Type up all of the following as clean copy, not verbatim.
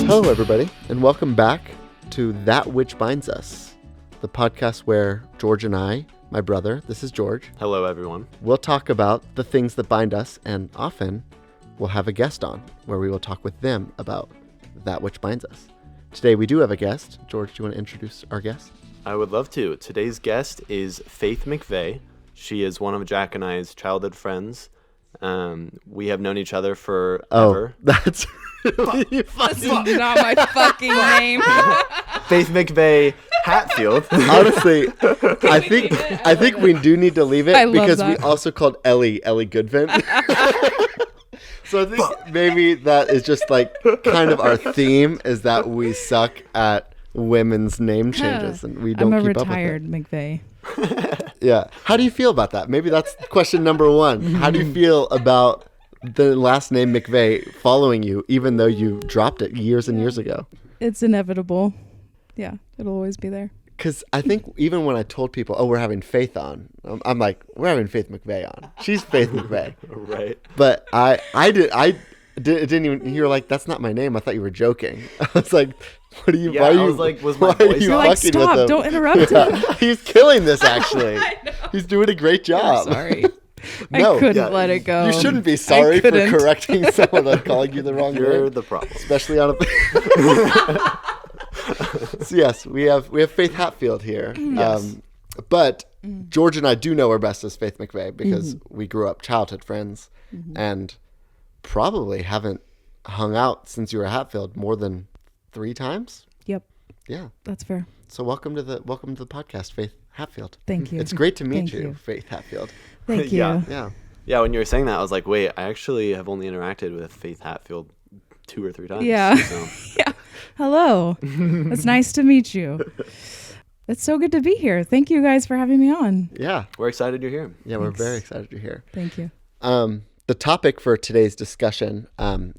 Hello, everybody, and welcome back to That Which Binds Us, the podcast where George and I, my brother, this is George. Hello, everyone. We'll talk about the things that bind us, and often we'll have a guest on where we will talk with them about that which binds us. Today we do have a guest. George, do you want to introduce our guest? I would love to. Today's guest is Faith McVeigh. She is one of Jack and I's childhood friends. We have known each other forever. Oh, that's really funny. That's not my fucking name. Faith McVeigh Hatfield. Honestly, I think we do need to leave it because we also called Ellie Goodvin. So I think maybe that is just like kind of our theme is that we suck at women's name changes and we don't keep up with it. I'm a retired McVeigh. Yeah. How do you feel about that? Maybe that's question number one. How do you feel about the last name McVeigh following you, even though you dropped it years and years ago? It's inevitable. Yeah, it'll always be there. Because I think even when I told people, oh, we're having Faith on, I'm like, we're having Faith McVeigh on. She's Faith McVeigh. Right. But I didn't even, you were like, that's not my name. I thought you were joking. I was like, what are you, yeah, why are you, I was like, was my voice You're like, stop, don't interrupt him. He's killing this, actually. He's doing a great job. I'm sorry. No, I couldn't let it go. You shouldn't be sorry for correcting someone on calling you the wrong name. You're the problem. Especially on a... So yes, we have Faith Hatfield here. Yes. But George and I do know her best as Faith McVeigh because we grew up childhood friends and probably haven't hung out since you were at Hatfield more than 3 times. Yep. Yeah. That's fair. So welcome to the podcast, Faith Hatfield. Thank you. It's great to meet Thank you, you, Faith Hatfield. Thank you. Yeah. Yeah, when you were saying that, I was like, wait, I actually have only interacted with Faith Hatfield 2 or 3 times. Yeah. So. Yeah. Hello. It's nice to meet you. It's so good to be here. Thank you guys for having me on. Yeah. We're excited you're here. Yeah, we're very excited you're here. Thank you. The topic for today's discussion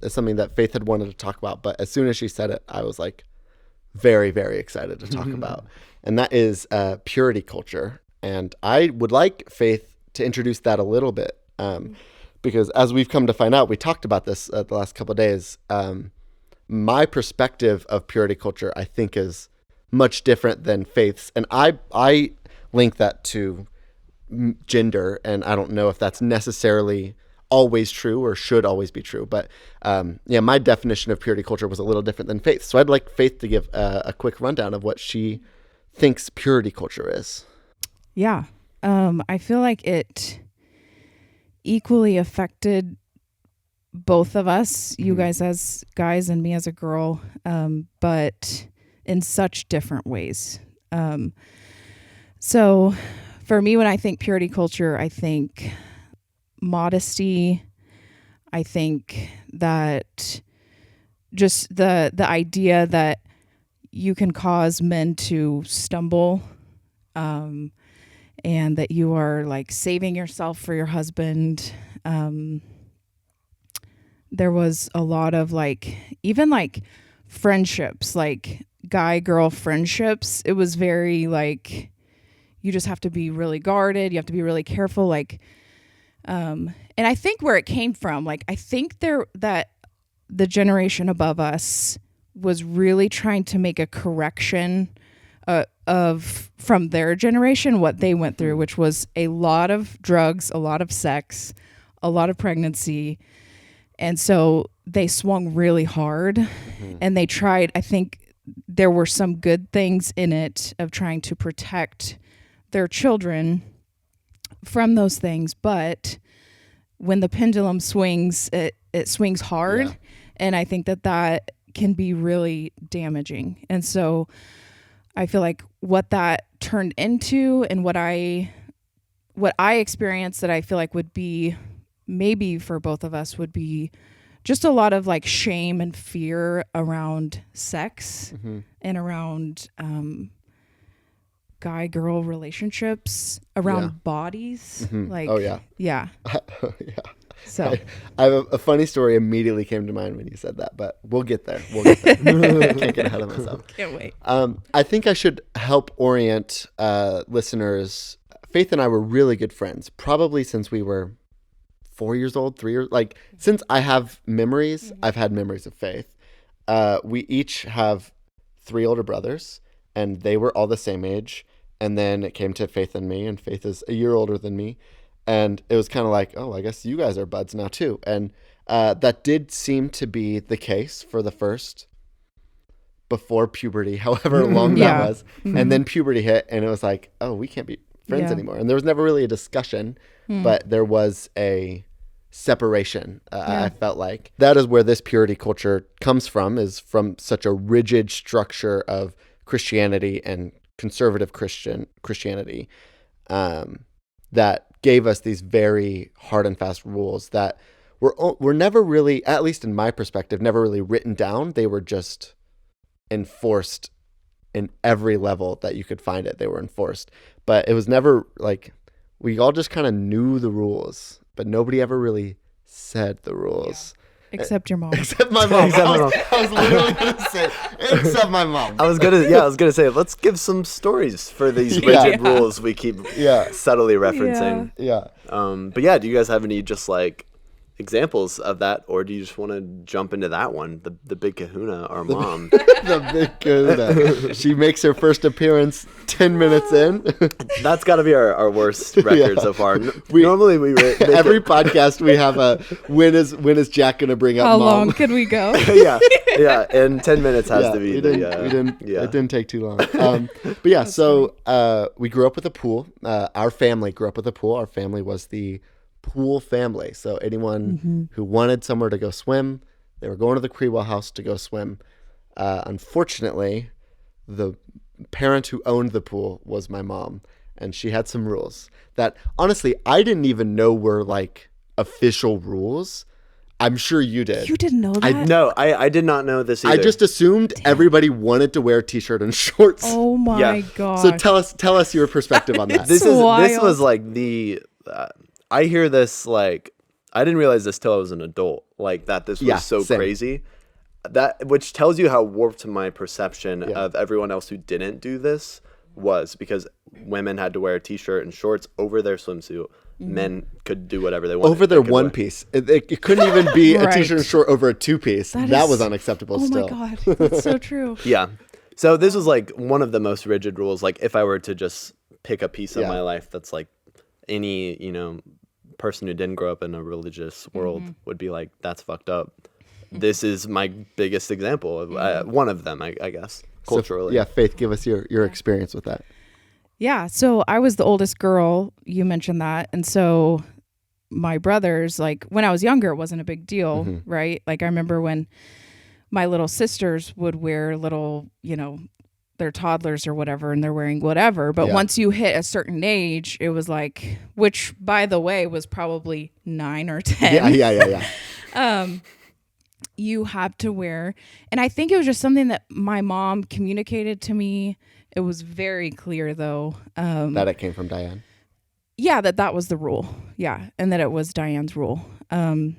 is something that Faith had wanted to talk about, but as soon as she said it, I was like very, very excited to talk about. And that is purity culture. And I would like Faith to introduce that a little bit because as we've come to find out, we talked about this the last couple of days. My perspective of purity culture, I think, is much different than Faith's. And I link that to gender, and I don't know if that's necessarily always true or should always be true. But my definition of purity culture was a little different than Faith's. So I'd like Faith to give a quick rundown of what she thinks purity culture is. Yeah. I feel like it equally affected both of us, you guys as guys and me as a girl, but in such different ways. So for me, when I think purity culture, I think modesty. I think that just the idea that you can cause men to stumble, and that you are like saving yourself for your husband. There was a lot of like, even like friendships, like guy-girl friendships. It was very like, you just have to be really guarded. You have to be really careful. Like, and I think where it came from, like, I think that the generation above us was really trying to make a correction from their generation, what they went through, which was a lot of drugs, a lot of sex, a lot of pregnancy. And so they swung really hard and they tried, I think there were some good things in it of trying to protect their children from those things. But when the pendulum swings, it swings hard. Yeah. And I think that can be really damaging. And so I feel like what that turned into and what I experienced that I feel like would be maybe for both of us would be just a lot of like shame and fear around sex and around guy-girl relationships, around bodies. Like, oh yeah. Yeah. Yeah. So I have a funny story immediately came to mind when you said that, but we'll get there. I can't get ahead of myself. Can't wait. I think I should help orient listeners. Faith and I were really good friends, probably since we were 4 years old, 3 years, like since I have memories, I've had memories of Faith. We each have 3 older brothers, and they were all the same age. And then it came to Faith and me, and Faith is a year older than me. And it was kind of like, oh, I guess you guys are buds now too. And that did seem to be the case for the first, before puberty, however long that was. And then puberty hit, and it was like, oh, we can't be friends anymore. And there was never really a discussion, but there was a separation. I felt like that is where this purity culture comes from, is from such a rigid structure of Christianity and conservative Christianity that gave us these very hard and fast rules that were never really, at least in my perspective, never really written down. They were just enforced in every level that you could find it. They were enforced, but it was never like, we all just kind of knew the rules, but nobody ever really said the rules. Except your mom. Except my mom. I was literally going to say, except my mom. I was gonna say, let's give some stories for these rigid rules we keep subtly referencing. Yeah. But yeah, do you guys have any just like examples of that, or do you just want to jump into that one, the big kahuna, our mom? The big kahuna. She makes her first appearance 10 minutes in. That's got to be our worst record so far. Normally we every podcast we have a when is Jack gonna bring up how mom? long could we go? yeah, and 10 minutes has to be. It didn't take too long. But yeah, so we grew up with a pool. Our family grew up with a pool. Our family was the pool family. So anyone who wanted somewhere to go swim, they were going to the Crewell house to go swim. Unfortunately, the parent who owned the pool was my mom, and she had some rules that honestly I didn't even know were like official rules. I'm sure you did. You didn't know that? I did not know this either. I just assumed everybody wanted to wear a t-shirt and shorts. Oh my god. So tell us your perspective on that. This was like the I hear this, like, I didn't realize this till I was an adult, like that this was so same. crazy. That, which tells you how warped my perception of everyone else who didn't do this was, because women had to wear a t-shirt and shorts over their swimsuit. Men could do whatever they wanted. Over their one piece. It couldn't even be a t-shirt and short over a two-piece. That was unacceptable still. Oh my god, that's so true. Yeah. So this was like one of the most rigid rules. Like if I were to just pick a piece of my life that's like any, person who didn't grow up in a religious world would be like, that's fucked up. This is my biggest example of one of them, I guess, culturally. So, Faith, give us your experience with that. Yeah, so I was the oldest girl. You mentioned that. And so my brothers, like when I was younger, it wasn't a big deal, right? Like I remember when my little sisters would wear little, they're toddlers or whatever, and they're wearing whatever. But once you hit a certain age, it was like, which by the way was probably 9 or 10. Yeah. You have to wear, and I think it was just something that my mom communicated to me. It was very clear though. That it came from Diane. Yeah, that was the rule. Yeah, and that it was Diane's rule. And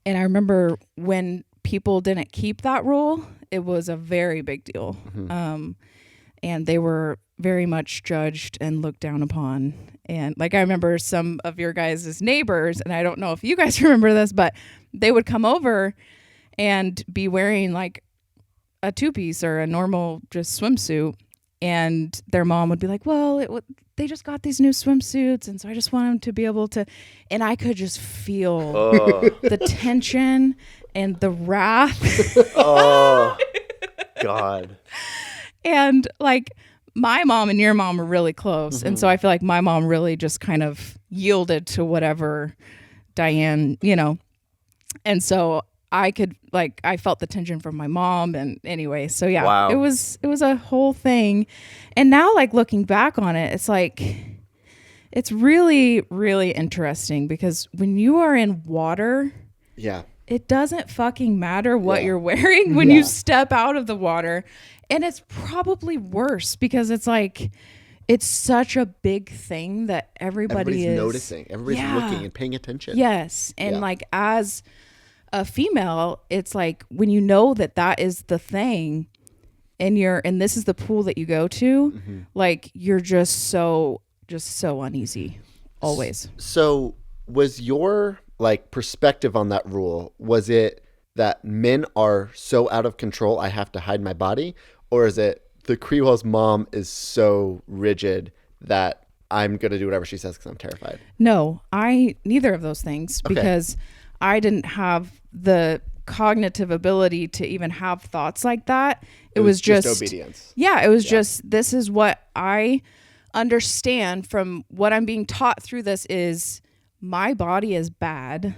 I remember when people didn't keep that rule, it was a very big deal. And they were very much judged and looked down upon. And like I remember some of your guys' neighbors, and I don't know if you guys remember this, but they would come over and be wearing like a two-piece or a normal just swimsuit, and their mom would be like, well, they just got these new swimsuits, and so I just want them to be able to, and I could just feel the tension and the wrath. Oh, God. And like my mom and your mom were really close. And so I feel like my mom really just kind of yielded to whatever Diane, and so I could I felt the tension from my mom. And anyway, so yeah, wow. it was a whole thing. And now like looking back on it, it's like, it's really, really interesting because when you are in water, it doesn't fucking matter what you're wearing when you step out of the water. And it's probably worse because it's like, it's such a big thing that everybody's noticing. Everybody's looking and paying attention. Yes. And like as a female, it's like when you know that is the thing and this is the pool that you go to, like you're just so uneasy always. So Was your like perspective on that rule, was it that men are so out of control I have to hide my body, or is it the Creewell's mom is so rigid that I'm going to do whatever she says because I'm terrified? No, neither of those things, because I didn't have the cognitive ability to even have thoughts like that. It was just obedience. Yeah, it was just, this is what I understand from what I'm being taught through this is my body is bad.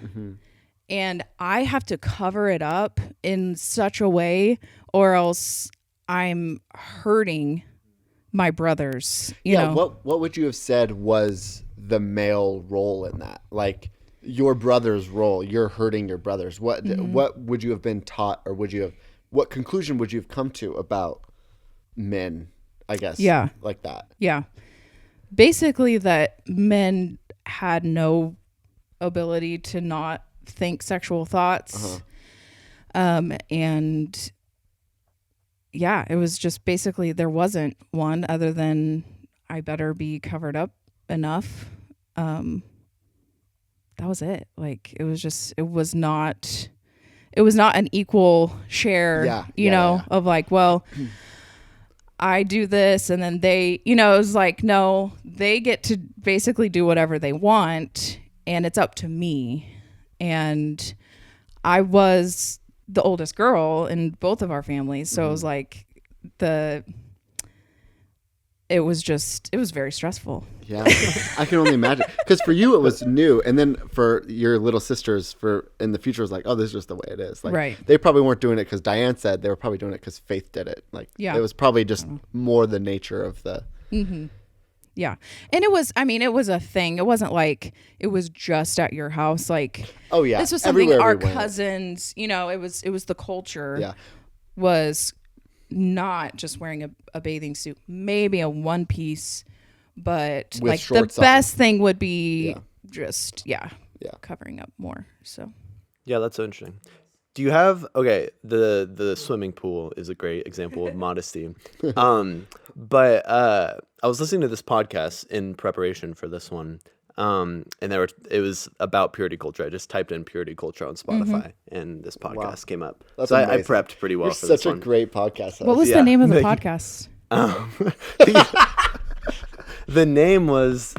And I have to cover it up in such a way, or else I'm hurting my brothers. You know? What would you have said was the male role in that? Like your brother's role, you're hurting your brothers. What would you have been taught, or what conclusion would you have come to about men, I guess? Yeah. Like that. Yeah. Basically that men had no ability to not think sexual thoughts. And yeah, it was just basically there wasn't one other than I better be covered up enough. That was it. Like it was not an equal share, you know, of like, well, I do this and then they, you know, it was like, no, they get to basically do whatever they want and it's up to me. And I was the oldest girl in both of our families. So it was like it was very stressful. Yeah, I can only imagine. Because for you, it was new. And then for your little sisters, in the future, it was like, oh, this is just the way it is. Like, right. They probably weren't doing it because Diane said. They were probably doing it because Faith did it. Like, it was probably just more the nature of the... Yeah. And it was a thing. It wasn't like it was just at your house. Like, oh, yeah. This was something our cousins, you know, it was the culture was not just wearing a bathing suit, maybe a one piece, but with like the best thing would be just covering up more. So yeah, that's so interesting. Do you have the swimming pool is a great example of modesty. But I was listening to this podcast in preparation for this one. And it was about purity culture. I just typed in purity culture on Spotify, and this podcast came up. So I prepped pretty well for this one. Such a great podcast. What was the name of the podcast? The name was,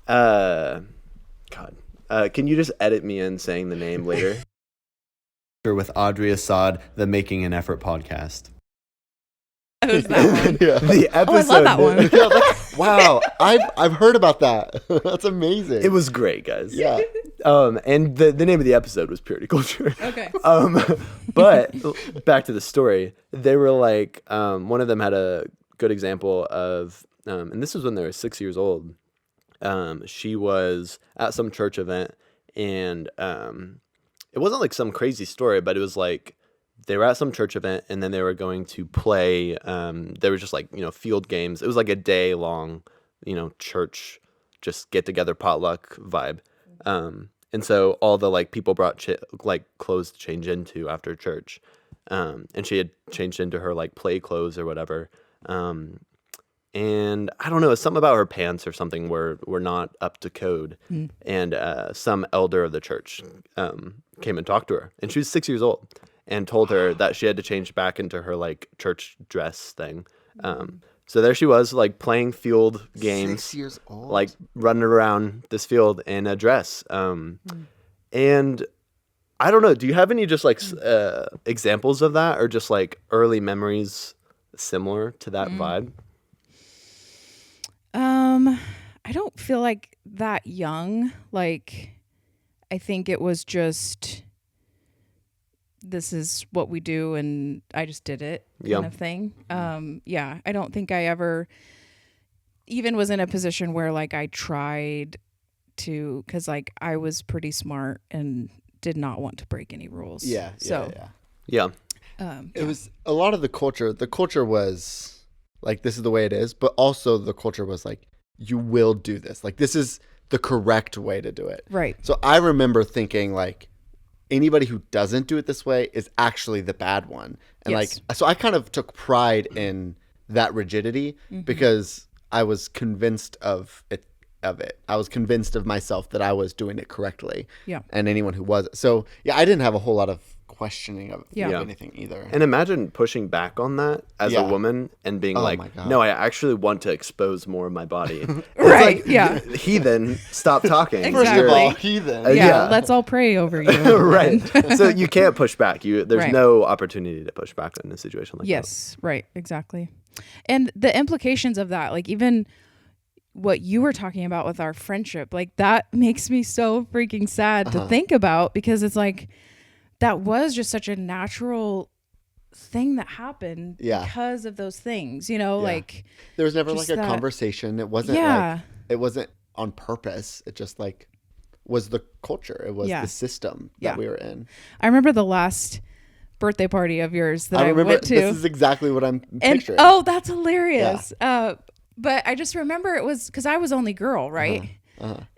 can you just edit me in saying the name later? With Audrey Assad, the Making an Effort podcast. That was that one. The episode. I love that one. Wow, I've heard about that. That's amazing. It was great, guys. Yeah. And the name of the episode was Purity Culture. Okay. But back to the story. They were like, one of them had a good example of, and this was when they were 6 years old. She was at some church event, and it wasn't like some crazy story, but it was like they were at some church event and then they were going to play. They were just like, field games. It was like a day long, church, just get together potluck vibe. And so all the like people brought clothes to change into after church. And she had changed into her like play clothes or whatever. And I don't know, it's something about her pants or something were not up to code. And some elder of the church came and talked to her. And she was 6 years old and told her that she had to change back into her like church dress thing. So there she was, like playing field games. 6 years old. Like running around this field in a dress. And I don't know, do you have any just like examples of that, or just like early memories similar to that vibe? I don't feel like that young. Like, I think it was just, this is what we do and I just did it kind of thing. I don't think I ever even was in a position where like I tried to, cause like I was pretty smart and did not want to break any rules. Yeah. It was a lot of the culture. The culture was like, this is the way it is, but also the culture was like, you will do this. Like, this is the correct way to do it. Right. So I remember thinking like, anybody who doesn't do it this way is actually the bad one. And like, so I kind of took pride in that rigidity because I was convinced of it of it. I was convinced of myself that I was doing it correctly. Yeah. And anyone who was. So, yeah, I didn't have a whole lot of questioning of Yeah. anything either. And imagine pushing back on that as Yeah. a woman and being Oh like, my God. no, I actually want to expose more of my body. It's Right, like, yeah. Heathen, stop talking. Exactly. First of all, heathen. Yeah, yeah. let's all pray over you. Right. So you can't push back. There's Right. no opportunity to push back in a situation like Yes, right, exactly. And the implications of that, like even what you were talking about with our friendship, like that makes me so freaking sad to think about, because it's like that was just such a natural thing that happened Yeah. because of those things, you know, Yeah. like There was never just like a that- conversation. It wasn't Yeah. like, it wasn't on purpose. It just like was the culture. It was Yeah. the system Yeah. that we were in. I remember the last birthday party of yours that I remember went to. this is exactly what I'm And picturing. oh, that's hilarious. But I just remember it was because I was only girl, right?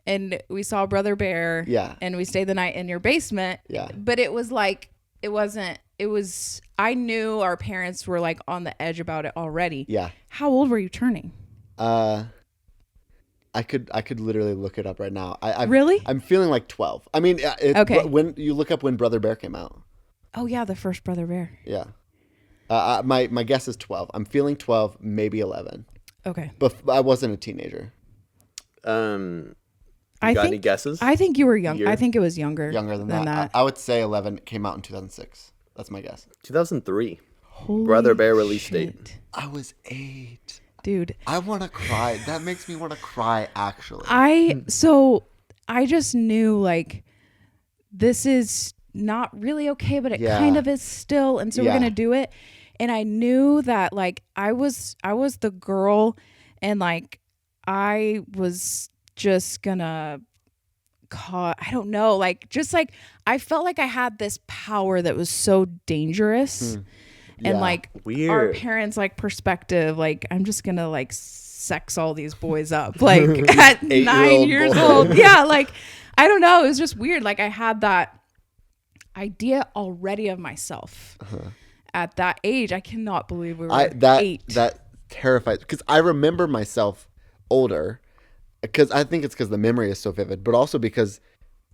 And we saw Brother Bear. Yeah. And we stayed the night in your basement. Yeah. But it was like it wasn't. It was. I knew our parents were like on the edge about it already. Yeah. How old were you turning? I could literally look it up right now. Really? I'm feeling like 12. I mean, Okay. when you look up when Brother Bear came out. Oh yeah, the first Brother Bear. Yeah. My guess is 12. I'm feeling 12, maybe 11. Okay. But I wasn't a teenager. You I got think, any guesses? I think you were young. Year? I think it was younger. Younger than that. I would say 11. It came out in 2006. That's my guess. 2003. Holy Brother Bear release date. shit. I was 8. Dude. I want to cry. That makes me want to cry, actually. I just knew like this is not really okay, but it Yeah. kind of is still, and so we're Yeah. gonna do it. And I knew that like I was the girl, and like I was just gonna I don't know, like just like I felt like I had this power that was so dangerous. And Yeah. like our Weird. parents' like perspective, like I'm just gonna like sex all these boys up, like at 9 8-year-old years boy. old. Yeah, like I don't know. It was just weird. Like I had that idea already of myself at that age. I cannot believe we were 8. That terrifies, because I remember myself older, because I think it's because the memory is so vivid, but also because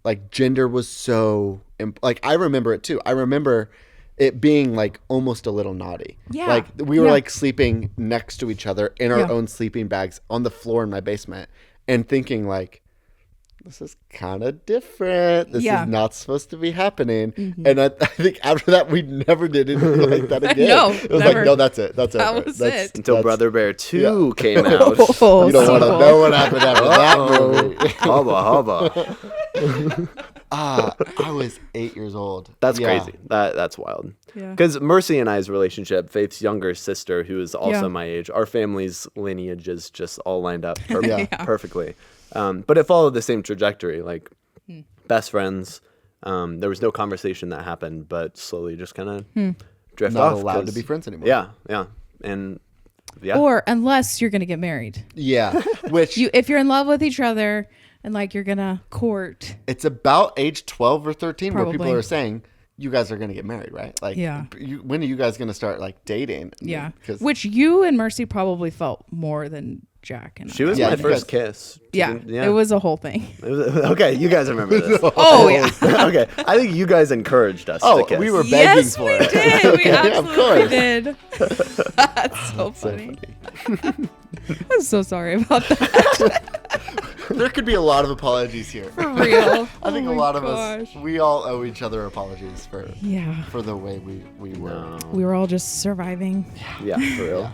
like gender was so like I remember it too. I remember it being like almost a little naughty. Yeah. Like we were Yeah. like sleeping next to each other in our Yeah. own sleeping bags on the floor in my basement, and thinking like, this is kind of different. This Yeah. is not supposed to be happening. And I think after that, we never did anything like that again. No, it was never. like, no, that's it. That's That it. was That's, it. Until that's- Brother Bear 2 came out. Oh, You don't want to sequel. know what happened after that movie. Hubba hubba. I was 8 years old. That's Yeah. crazy. That's wild. Yeah. Because Mercy and I's relationship, Faith's younger sister, who is also Yeah. my age, our family's lineage is just all lined up Yeah. perfectly. But it followed the same trajectory, like best friends. There was no conversation that happened, but slowly just kind of drift Not off. allowed to 'cause- be friends anymore. Yeah, yeah. And yeah. Or unless you're gonna get married. Yeah. Which If you're in love with each other and like you're gonna court. it's about age 12 or 13 where people Probably. are saying, you guys are going to get married, right? Like, Yeah. when are you guys going to start like dating? Yeah. 'Cause- Which you and Mercy probably felt more than Jack and She was Yeah, my you first guys- kiss. Yeah, it was a whole thing. It was- okay, you guys remember this. Oh yeah. Okay, I think you guys encouraged us Oh, to kiss. we were begging Yes, for we it. did. We Yeah, of absolutely course. did. That's so funny. I'm so sorry about that. There could be a lot of apologies here. For real. I think Oh a my lot of gosh. us, we all owe each other apologies Yeah. for the way we were. No. We were all just surviving. Yeah, for real.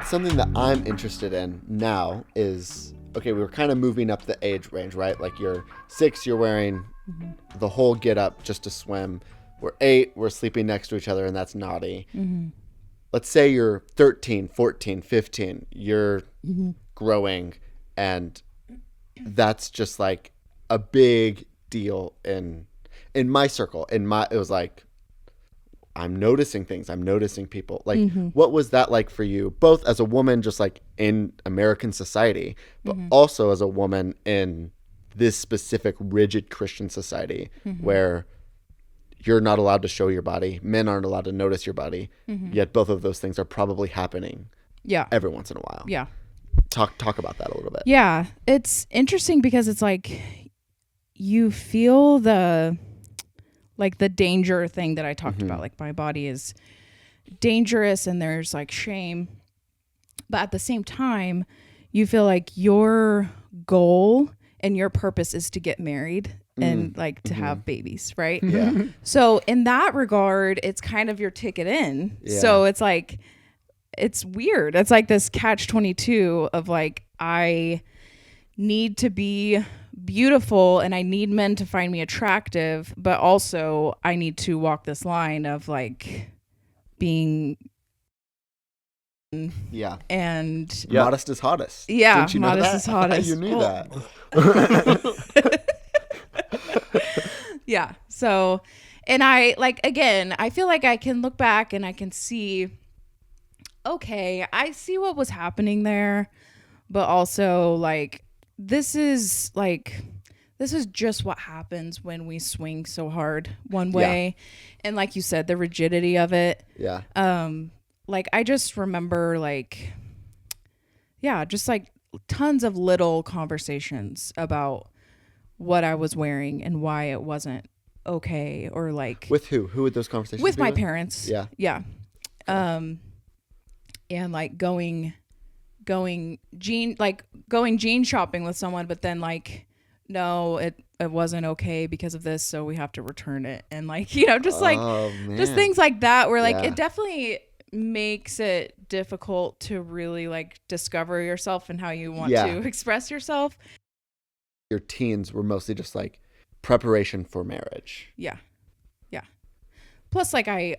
Something that I'm interested in now is, okay, we were kind of moving up the age range, right? Like you're 6, you're wearing the whole get up just to swim. We're 8, we're sleeping next to each other, and that's naughty. Let's say you're 13, 14, 15, you're growing, and that's just like a big deal in my circle. It was like, I'm noticing things. I'm noticing people. Like, what was that like for you, both as a woman, just like in American society, but also as a woman in this specific rigid Christian society where you're not allowed to show your body. Men aren't allowed to notice your body. Yet both of those things are probably happening every once in a while. Yeah. Talk about that a little bit. Yeah. It's interesting because it's like you feel the danger thing that I talked about. Like my body is dangerous and there's like shame. But at the same time, you feel like your goal and your purpose is to get married and like to have babies, right? Yeah. So in that regard, it's kind of your ticket in. Yeah. So it's like, it's weird. It's like this catch-22 of like, I need to be beautiful and I need men to find me attractive, but also I need to walk this line of like being and Modest is hottest. Yeah, Didn't you know modest that? is hottest. You knew that. Yeah. So, and I like, again, I feel like I can look back and I can see, okay, I see what was happening there, but also like, this is just what happens when we swing so hard one way. And like you said, the rigidity of it. Yeah. Like I just remember like, just like tons of little conversations about what I was wearing and why it wasn't okay, or like With who? Who would those conversations with be my parents. Yeah. Yeah. And like going jean shopping with someone, but then like, no, it wasn't okay because of this, so we have to return it. And like, just like just things like that where like it definitely makes it difficult to really like discover yourself and how you want to express yourself. Your teens were mostly just like preparation for marriage. Yeah. Plus, like I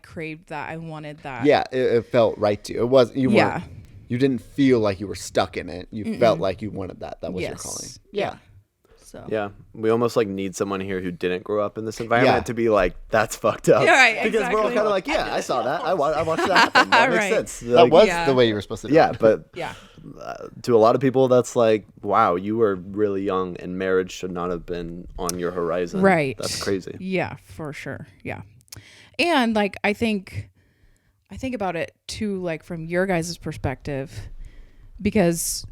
craved that. I wanted that. Yeah, it felt right to you. It was you weren't. You didn't feel like you were stuck in it. You felt like you wanted that. That was your calling. Yeah. So. Yeah, we almost like need someone here who didn't grow up in this environment to be like, that's fucked up. Yeah, right, because we're all kind of like, I saw that. I watched that happen. That makes sense. That was the way you were supposed to do it. Yeah, but to a lot of people, that's like, wow, you were really young and marriage should not have been on your horizon. Right. That's crazy. Yeah, for sure. Yeah. And like, I think about it too, like from your guys' perspective, because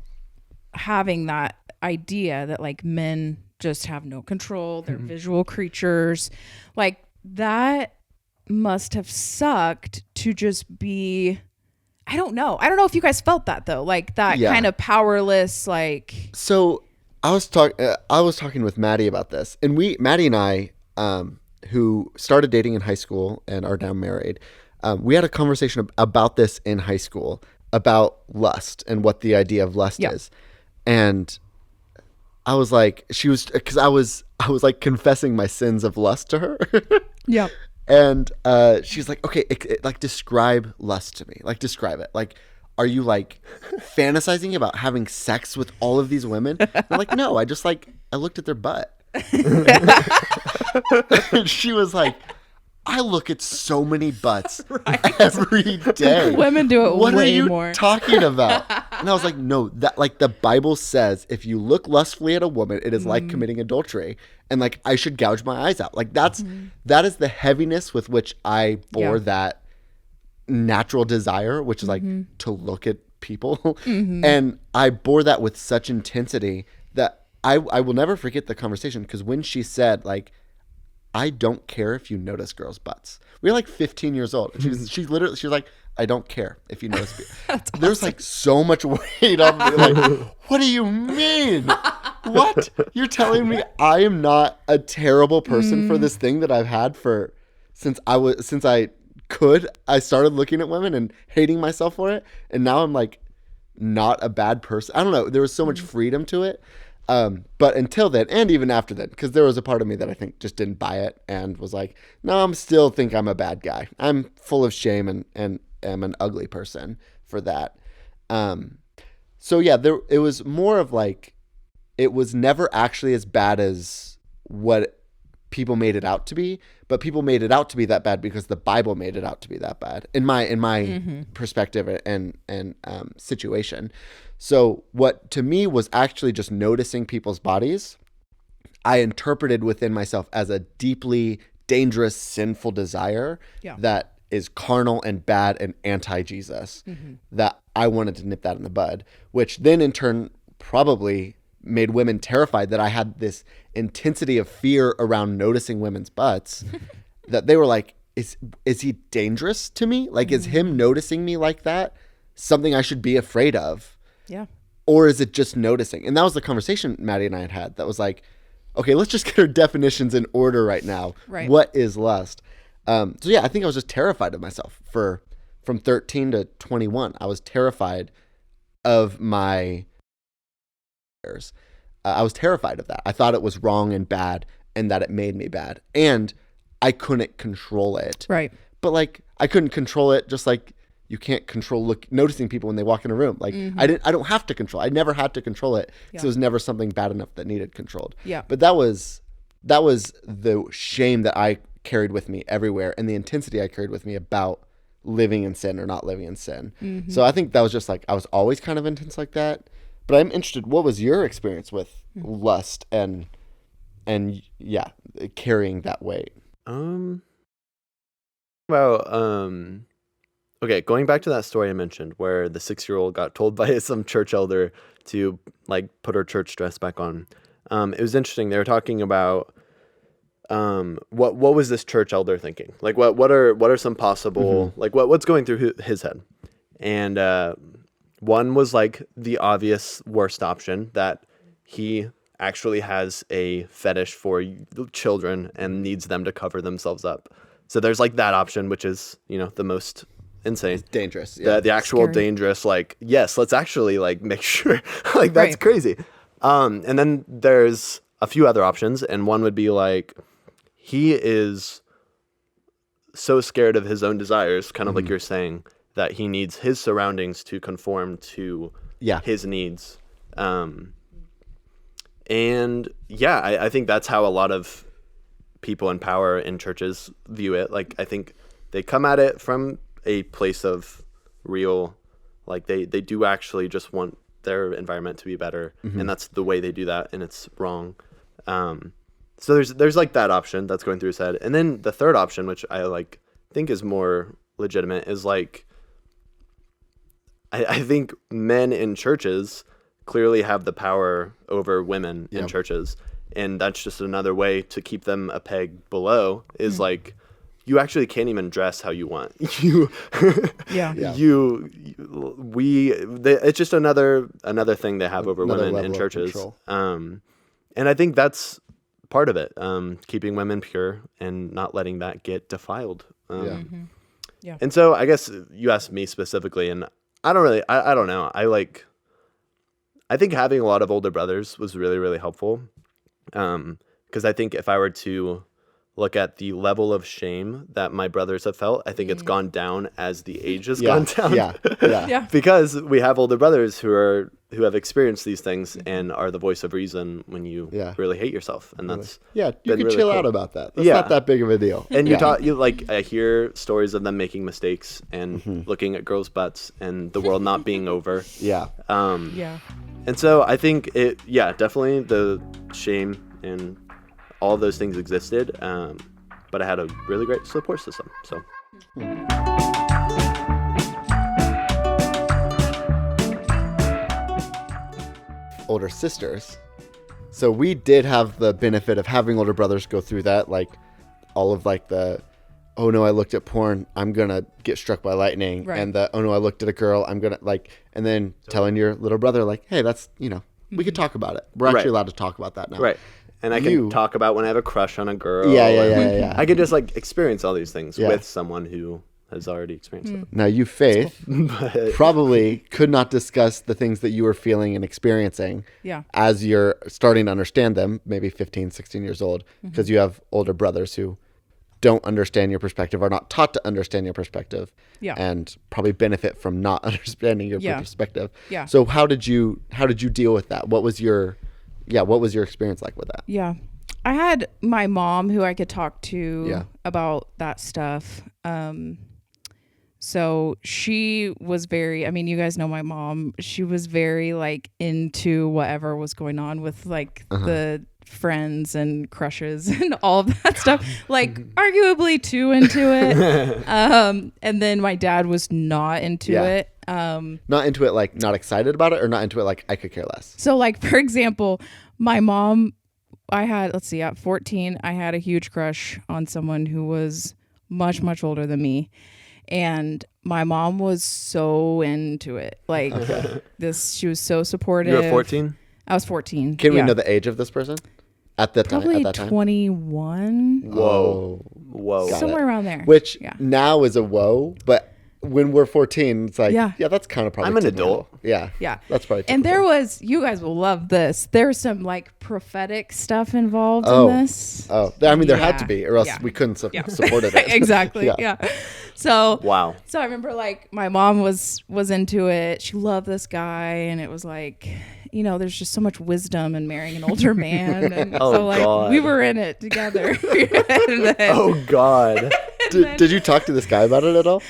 having that idea that like men just have no control, they're visual creatures, like that must have sucked to just be, I don't know if you guys felt that though, like that kind of powerless, like. So I was talking with Maddie about this, and Maddie and I, who started dating in high school and are now married, we had a conversation about this in high school about lust and what the idea of lust is. And I was like, because I was like confessing my sins of lust to her. Yeah. And she's like, okay, like describe lust to me. Like describe it. Like, are you like fantasizing about having sex with all of these women? I'm like, no, I looked at their butt. And she was like, I look at so many butts every day. Women do it what way are you more. talking about? And I was like, no, that like the Bible says, if you look lustfully at a woman, it is like committing adultery, and like I should gouge my eyes out. Like that is the heaviness with which I bore that natural desire, which is like to look at people, and I bore that with such intensity that I will never forget the conversation, because when she said like, I don't care if you notice girls' butts. We were like 15 years old. She was like, I don't care if you notice. There's like so much weight on me. Like, what do you mean? What? You're telling me I am not a terrible person for this thing that I've had since I started looking at women and hating myself for it, and now I'm like not a bad person. I don't know. There was so much freedom to it. But until then, and even after that, because there was a part of me that I think just didn't buy it and was like, no, I'm still think I'm a bad guy. I'm full of shame and am an ugly person for that. So yeah, it was more of like, it was never actually as bad as what people made it out to be, but people made it out to be that bad because the Bible made it out to be that bad in my perspective and situation. So what to me was actually just noticing people's bodies, I interpreted within myself as a deeply dangerous, sinful desire that is carnal and bad and anti-Jesus, that I wanted to nip that in the bud, which then in turn probably made women terrified that I had this intensity of fear around noticing women's butts that they were like, is he dangerous to me? Like, is him noticing me like that something I should be afraid of? Yeah. Or is it just noticing? And that was the conversation Maddie and I had that was like, okay, let's just get our definitions in order right now. Right. What is lust? So yeah, I think I was just terrified of myself from 13 to 21. I was terrified of my I was terrified of that. I thought it was wrong and bad and that it made me bad. And I couldn't control it. Right. But like, I couldn't control it just like you can't control noticing people when they walk in a room. Like I don't have to control. I never had to control it because it was never something bad enough that needed controlled. Yeah. But that was the shame that I carried with me everywhere and the intensity I carried with me about living in sin or not living in sin. So I think that was just like, I was always kind of intense like that. But I'm interested, what was your experience with lust and yeah, carrying that weight? Okay, going back to that story I mentioned where the 6-year-old got told by some church elder to like put her church dress back on. It was interesting. They were talking about what was this church elder thinking? Like what are some possible like what's going through his head? And one was like the obvious worst option, that he actually has a fetish for children and needs them to cover themselves up. So there's like that option, which is, the most insane. It's dangerous. Yeah. The actual Scary. Dangerous, like, yes, let's actually like make sure like that's Right. crazy. And then there's a few other options. And one would be like, he is so scared of his own desires, kind of like you're saying, that he needs his surroundings to conform to his needs. And yeah, I think that's how a lot of people in power in churches view it. Like, I think they come at it from a place of real, like they do actually just want their environment to be better. And that's the way they do that. And it's wrong. So there's like that option that's going through his head. And then the third option, which I like think is more legitimate, is like, I think men in churches clearly have the power over women in churches. And that's just another way to keep them a peg below, is like, you actually can't even dress how you want. It's just another thing they have over women in churches. And I think that's part of it, keeping women pure and not letting that get defiled. And so I guess you asked me specifically, and I don't know. I think having a lot of older brothers was really, really helpful. Because I think if I were to look at the level of shame that my brothers have felt, I think it's gone down as the age has gone down. Because we have older brothers who have experienced these things and are the voice of reason when you really hate yourself. And that's you can really chill cool. out about that. That's not that big of a deal. And I hear stories of them making mistakes and looking at girls' butts and the world not being over. And so I think definitely the shame and all of those things existed, but I had a really great support system. So. Older sisters. So we did have the benefit of having older brothers go through that, like all of like the, oh no, I looked at porn, I'm gonna get struck by lightning, and the, oh no, I looked at a girl, I'm gonna like, and then telling your little brother like, hey, that's, we could talk about it. We're actually allowed to talk about that now. Right. And I can talk about when I have a crush on a girl. Yeah. I can just like experience all these things with someone who has already experienced it. Now you, Faith, probably could not discuss the things that you were feeling and experiencing as you're starting to understand them, maybe 15, 16 years old, because you have older brothers who don't understand your perspective, are not taught to understand your perspective, and probably benefit from not understanding your perspective. So how did you deal with that? What was your experience like with that? I had my mom who I could talk to about that stuff. So she was very, you guys know my mom, she was very like into whatever was going on with like the friends and crushes and all of that stuff, like arguably too into it. And then my dad was not into it. Not into it, like not excited about it, or not into it like I could care less. So like, for example, my mom, at 14, I had a huge crush on someone who was much, much older than me. And my mom was so into it. Like she was so supportive. You were 14? I was 14. Can we know the age of this person at that time? Probably At that time? 21. Whoa. Somewhere around there. Which now is a whoa, but when we're 14, it's like, yeah that's kind of probably I'm an typical. adult. Yeah. That's probably typical. And there was, you guys will love this, there's some like prophetic stuff involved in this. I mean, there had to be, or else we couldn't support it. Exactly. Yeah. So wow. So I remember like my mom was into it. She loved this guy, and it was like, there's just so much wisdom in marrying an older man. And so like God. we were in it together. Oh God. Did you talk to this guy about it at all?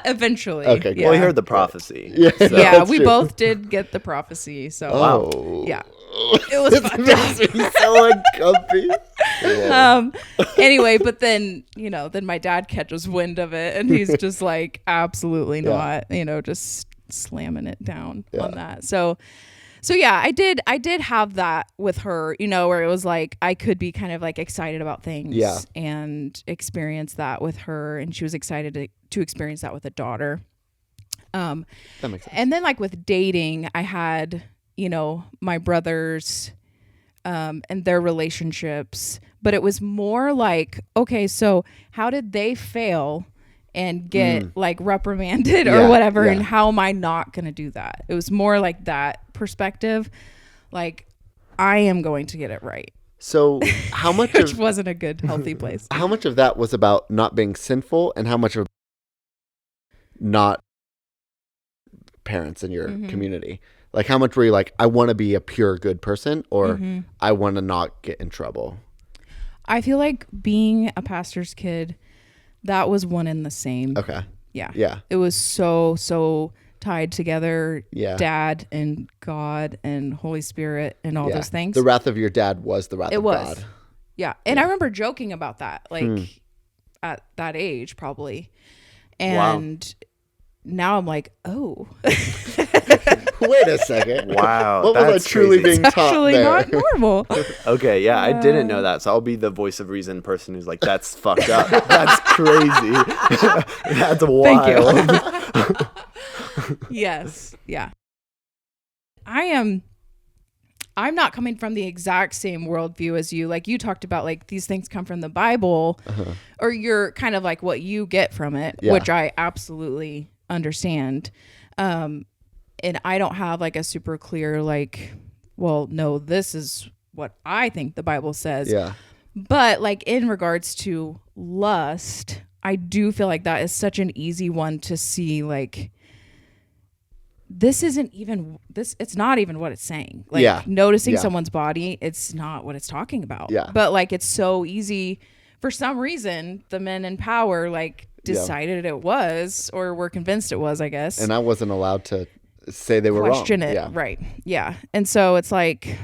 Eventually. Okay. Yeah. Well, we heard the prophecy. Yeah. So. Yeah, we both did get the prophecy. So Oh. yeah. It was fucked up. So uncomfy. Anyway, but then my dad catches wind of it, and he's just like, absolutely not, just slamming it down on that. So yeah, I did have that with her, where it was like I could be kind of like excited about things and experience that with her, and she was excited to experience that with a daughter. That makes sense. And then like with dating, I had my brothers and their relationships, but it was more like, okay, so how did they fail and get like reprimanded or whatever, and how am I not going to do that? It was more like that perspective, like I am going to get it right. So how much which of wasn't a good healthy place. how much of that was about not being sinful, and how much of not parents in your community? Like, how much were you like, I want to be a pure good person, or I want to not get in trouble? I feel like being a pastor's kid, that was one and the same. Okay. Yeah. It was so tied together. Yeah. Dad and God and Holy Spirit and all those things. The wrath of your dad was the wrath of God. Yeah. And I remember joking about that, like at that age, probably. And now I'm like, oh. Wait a second. Wow. What was I truly being taught actually there? not normal. Okay, yeah, I didn't know that. So I'll be the voice of reason person who's like, that's fucked up. That's crazy. That's wild. Thank you. Yes. Yeah. I'm not coming from the exact same worldview as you. Like you talked about, like these things come from the Bible, or you're kind of like what you get from it, which I absolutely understand. And I don't have like a super clear, like, well, no, this is what I think the Bible says. Yeah. But like in regards to lust, I do feel like that is such an easy one to see, like, this isn't even this. It's not even what it's saying. Like noticing someone's body, it's not what it's talking about. Yeah. But like, it's so easy for some reason. The men in power like decided it was, or were convinced it was, I guess. And I wasn't allowed to say they were wrong. Question it. Right. Yeah. And so it's like,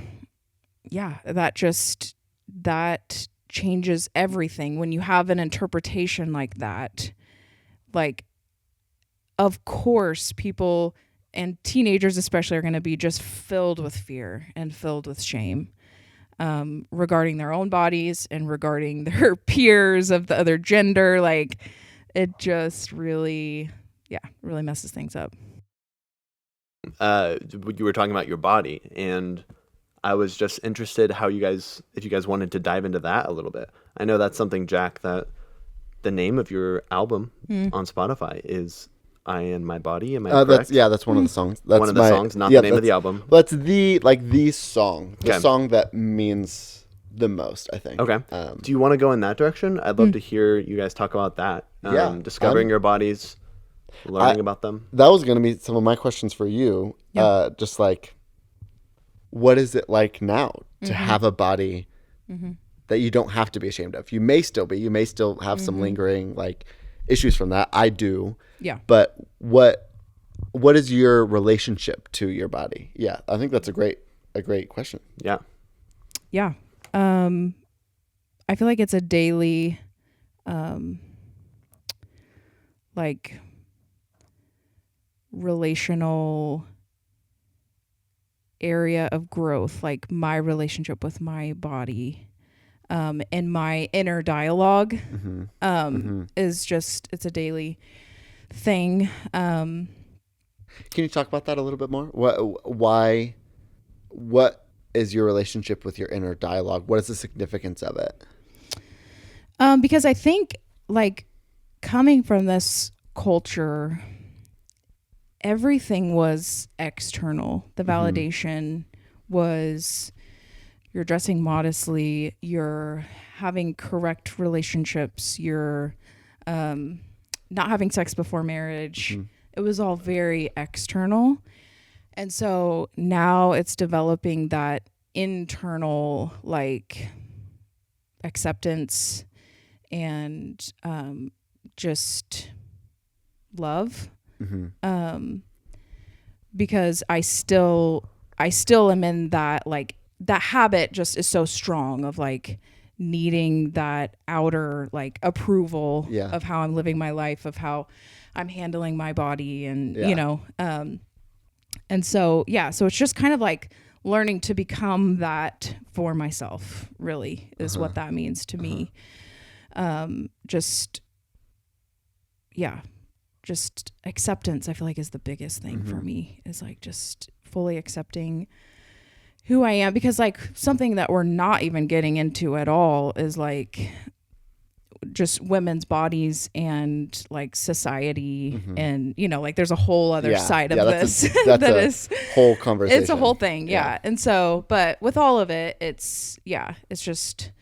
that changes everything when you have an interpretation like that. Like, of course, people and teenagers especially are going to be just filled with fear and filled with shame regarding their own bodies and regarding their peers of the other gender. Like, it just really messes things up. You were talking about your body, and I was just interested if you guys wanted to dive into that a little bit. I know that's something, Jack, that the name of your album on Spotify is I and My Body. Am I correct? That's one of the songs. That's one of the songs, not the name of the album. That's the song. The song that means the most, I think. Okay. Do you want to go in that direction? I'd love to hear you guys talk about that. Discovering your bodies, learning about them. That was going to be some of my questions for you. Just like, what is it like now to have a body that you don't have to be ashamed of? You may still be. You may still have some lingering like issues from that. I do. Yeah. But what is your relationship to your body? Yeah, I think that's a great question. Yeah. Yeah. I feel like it's a daily, like relational area of growth, like my relationship with my body, and my inner dialogue, is just, it's a daily thing. Can you talk about that a little bit more? What is your relationship with your inner dialogue? What is the significance of it? Because I think, like, coming from this culture, everything was external. The validation was, you're dressing modestly, you're having correct relationships, you're not having sex before marriage. It was all very external. And so now it's developing that internal, like, acceptance and just love. Because I still am in that, like, that habit just is so strong of, like, needing that outer, like, approval of how I'm living my life, of how I'm handling my body, and you know, and so so it's just kind of like learning to become that for myself, really, is what that means to me. Just acceptance, I feel like, is the biggest thing for me, is like just fully accepting who I am. Because, like, something that we're not even getting into at all is, like, just women's bodies and, like, society, and, you know, like, there's a whole other side of this. That's a whole conversation. It's a whole thing. And so, but with all of it, it's just,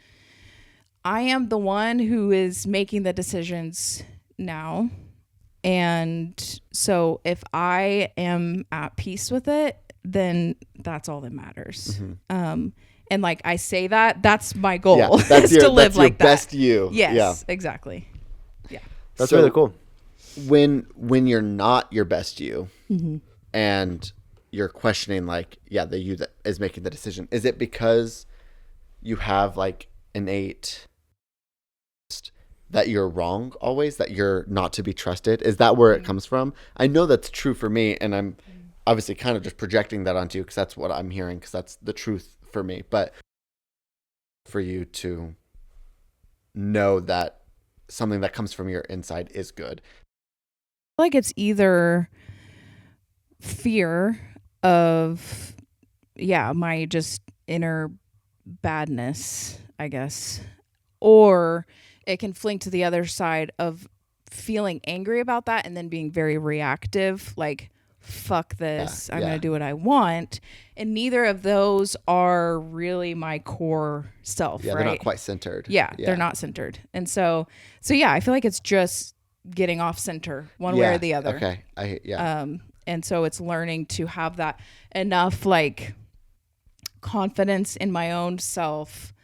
I am the one who is making the decisions now. And so if I am at peace with it, then that's all that matters. And, like, I say that's my goal, that's to live like that. Best you. Yes, exactly. Yeah. That's really cool. When you're not your best you, and you're questioning, like, the you that is making the decision, is it because you have, like, innate that you're wrong always, that you're not to be trusted? Is that where it comes from? I know that's true for me, and I'm obviously kind of just projecting that onto you because that's what I'm hearing, because that's the truth for me. But for you to know that something that comes from your inside is good. Like, it's either fear of, my just inner badness, I guess, or it can fling to the other side of feeling angry about that and then being very reactive, like, fuck this, I'm going to do what I want. And neither of those are really my core self, right? They're not quite centered. They're not centered. And so I feel like it's just getting off center one way or the other. Okay. And so it's learning to have that enough, like, confidence in my own self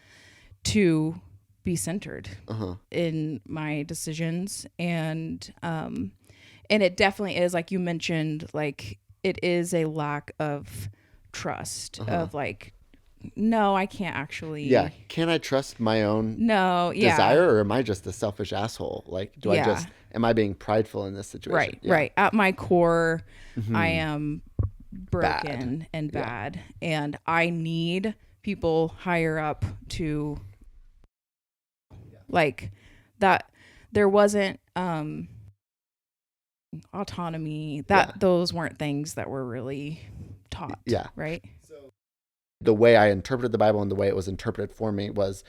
to be centered in my decisions. And it definitely is, like you mentioned, like, it is a lack of trust, of, like, no, I can't actually. Can I trust my own desire, or am I just a selfish asshole? Like, am I being prideful in this situation? Right. At my core, I am broken and bad, and I need people higher up to, like, that there wasn't autonomy, that those weren't things that were really taught. Right. So the way I interpreted the Bible and the way it was interpreted for me was,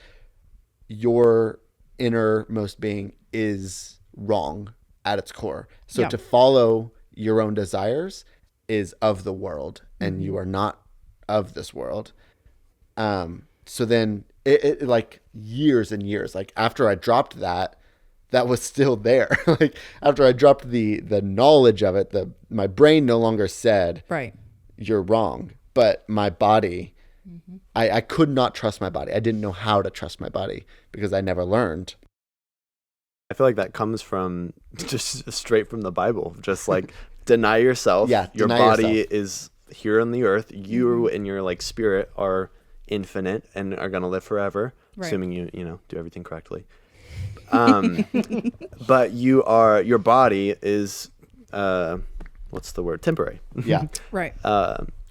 your innermost being is wrong at its core. So to follow your own desires is of the world, and you are not of this world. So then it like years and years, like, after I dropped that was still there. Like, after I dropped the knowledge of it, my brain no longer said, you're wrong, but my body, I could not trust my body. I didn't know how to trust my body because I never learned. I feel like that comes from just straight from the Bible. Just, like, deny yourself. Your body is here on the earth. You and your, like, spirit are infinite and are going to live forever, Right. assuming you do everything correctly. But your body is, what's the word? Temporary. Yeah. Right.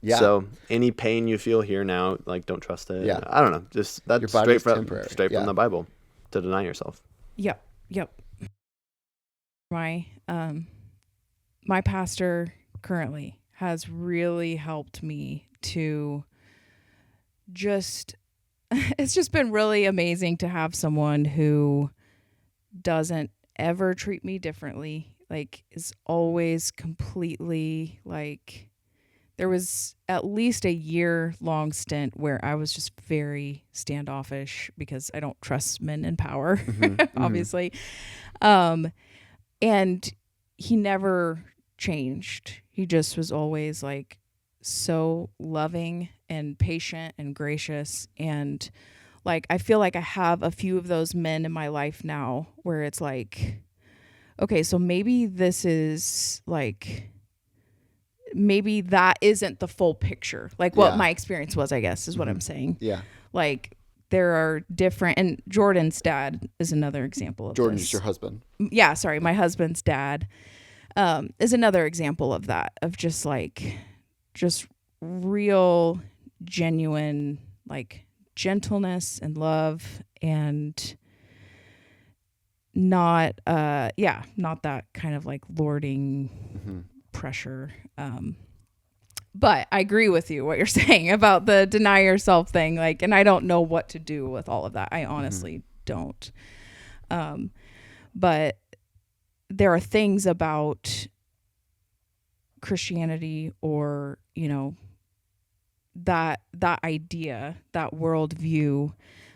Yeah. So any pain you feel here now, like, don't trust it. Yeah. I don't know. Just that's Your body is straight temporary. from the Bible, to deny yourself. Yep. My pastor currently has really helped me to just, it's just been really amazing to have someone who doesn't ever treat me differently, like is always completely like, there was at least a year-long stint where I was just very standoffish because I don't trust men in power, obviously. And he never changed. He just was always like so loving and patient and gracious. And like, I feel like I have a few of those men in my life now where it's like, okay, so maybe this is like, maybe that isn't the full picture. Like what my experience was, I guess, is what I'm saying. Yeah. Like there are different, and Jordan's dad is another example of Jordan this. is your husband. Yeah, sorry, my husband's dad is another example of that, of just like, just real, genuine, like gentleness and love, and not that kind of like lording pressure. But I agree with you what you're saying about the deny yourself thing, like, and I don't know what to do with all of that. I honestly don't. But there are things about Christianity, or that idea, that worldview,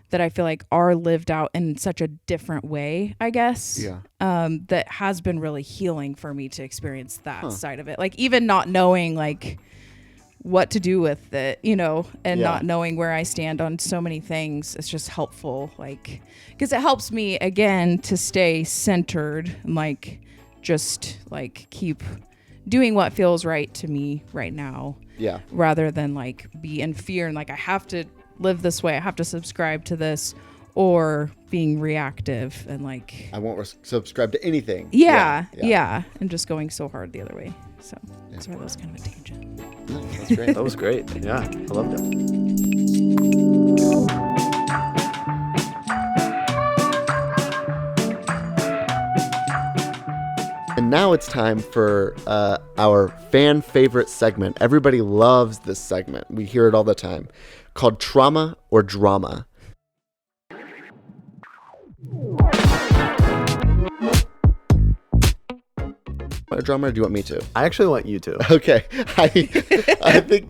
that I feel like are lived out in such a different way, I guess. Yeah. That has been really healing for me to experience that side of it. Like even not knowing like what to do with it, and not knowing where I stand on so many things. It's just helpful, like, because it helps me again to stay centered and like just like keep doing what feels right to me right now. Yeah. Rather than like be in fear and like I have to live this way, I have to subscribe to this, or being reactive and like I won't subscribe to anything. Yeah, and just going so hard the other way. So sorry, that was kind of a tangent. No, that's great. That was great. Yeah, I loved it. And now it's time for our fan favorite segment. Everybody loves this segment. We hear it all the time, called Trauma or Drama. Drama, or do you want me to? I actually want you to. Okay, I think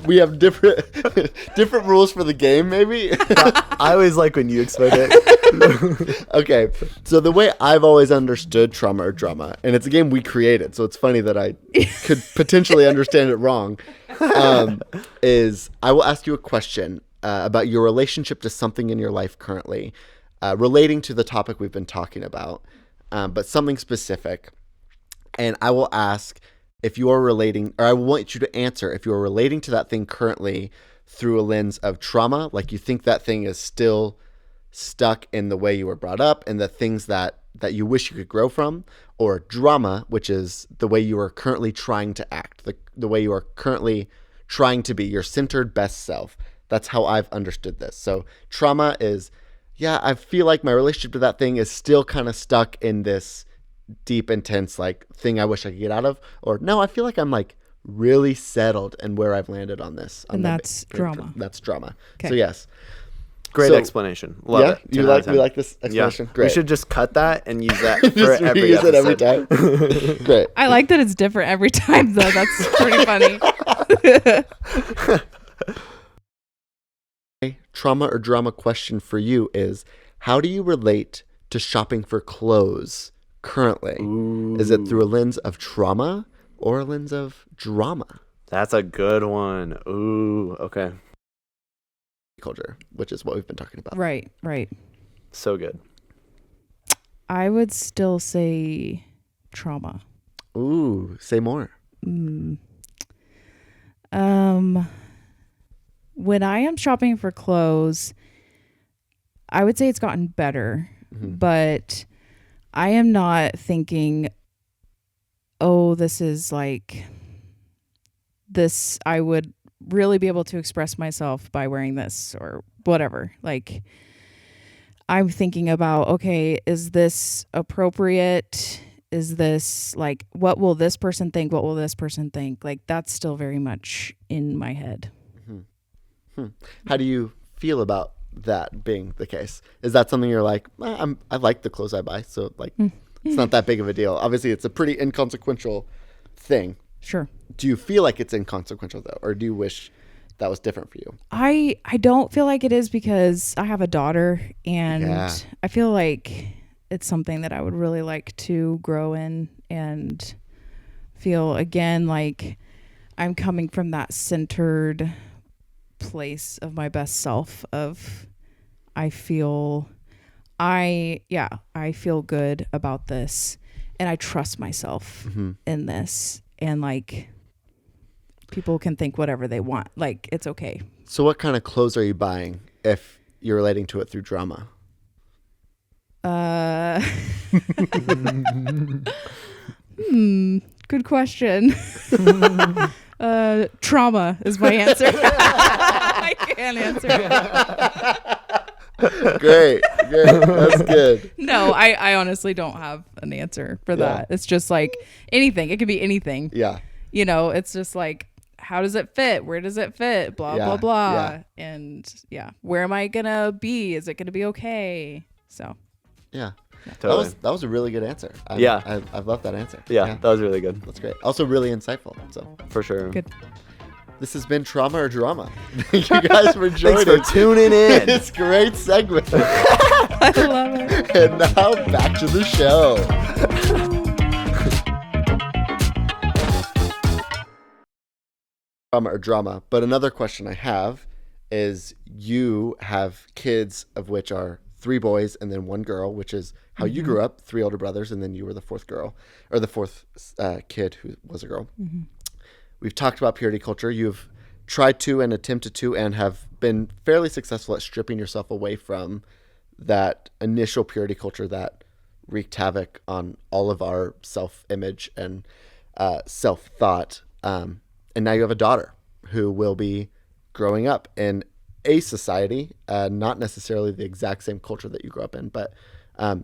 we have different rules for the game. Maybe I always like when you explain it. Okay, so the way I've always understood Trauma or Drama, and it's a game we created, so it's funny that I could potentially understand it wrong. Is I will ask you a question about your relationship to something in your life currently, relating to the topic we've been talking about, but something specific. And I will ask if you are relating, or I want you to answer if you are relating to that thing currently through a lens of trauma, like you think that thing is still stuck in the way you were brought up and the things that you wish you could grow from, or drama, which is the way you are currently trying to act, the way you are currently trying to be your centered best self. That's how I've understood this. So trauma is, I feel like my relationship to that thing is still kind of stuck in this deep, intense like thing I wish I could get out of, or no, I feel like I'm like really settled in where I've landed on this. And that's drama. That's drama. Okay. So yes. Great explanation. Love it. You like this explanation? Yeah. Great. We should just cut that and use that Just for every reuse it every episode. time. Great. I like that it's different every time though. That's pretty funny. Trauma or drama question for you is, how do you relate to shopping for clothes currently? Ooh. Is it through a lens of trauma or a lens of drama? That's a good one. Ooh, okay. Culture, which is what we've been talking about. Right. So good. I would still say trauma. Ooh, say more. when I am shopping for clothes, I would say it's gotten better, but I am not thinking, oh, this is like this. I would really be able to express myself by wearing this or whatever. Like, I'm thinking about, okay, is this appropriate? Is this like, what will this person think? What will this person think? Like, that's still very much in my head. How do you feel about that being the case? Is that something you're like, I like the clothes I buy, so like it's not that big of a deal? Obviously, it's a pretty inconsequential thing. Sure. Do you feel like it's inconsequential though, or do you wish that was different for you? I don't feel like it is because I have a daughter, and I feel like it's something that I would really like to grow in and feel again like I'm coming from that centered place of my best self of I feel good about this, and I trust myself in this, and like people can think whatever they want, like it's okay. So what kind of clothes are you buying if you're relating to it through drama? Good question. Trauma is my answer. I can't answer it. Great. That's good. No, I honestly don't have an answer for that. It's just like anything. It could be anything. Yeah. You know, it's just like, how does it fit? Where does it fit? Blah, blah, blah. Yeah. And where am I going to be? Is it going to be okay? So. Yeah. Totally. That was a really good answer. I've loved that answer. Yeah, that was really good. That's great. Also really insightful. So for sure. Good. This has been Trauma or Drama. Thank you guys for joining. Thanks for tuning in. It's a great segment. I love it. And now back to the show. Trauma or drama. But another question I have is, you have kids of which are 3 boys and then 1 girl, which is how you grew up, 3 older brothers, and then you were the 4th girl, or the 4th kid who was a girl. We've talked about purity culture. You've tried to and attempted to and have been fairly successful at stripping yourself away from that initial purity culture that wreaked havoc on all of our self-image and self-thought. And now you have a daughter who will be growing up in a society, not necessarily the exact same culture that you grew up in, but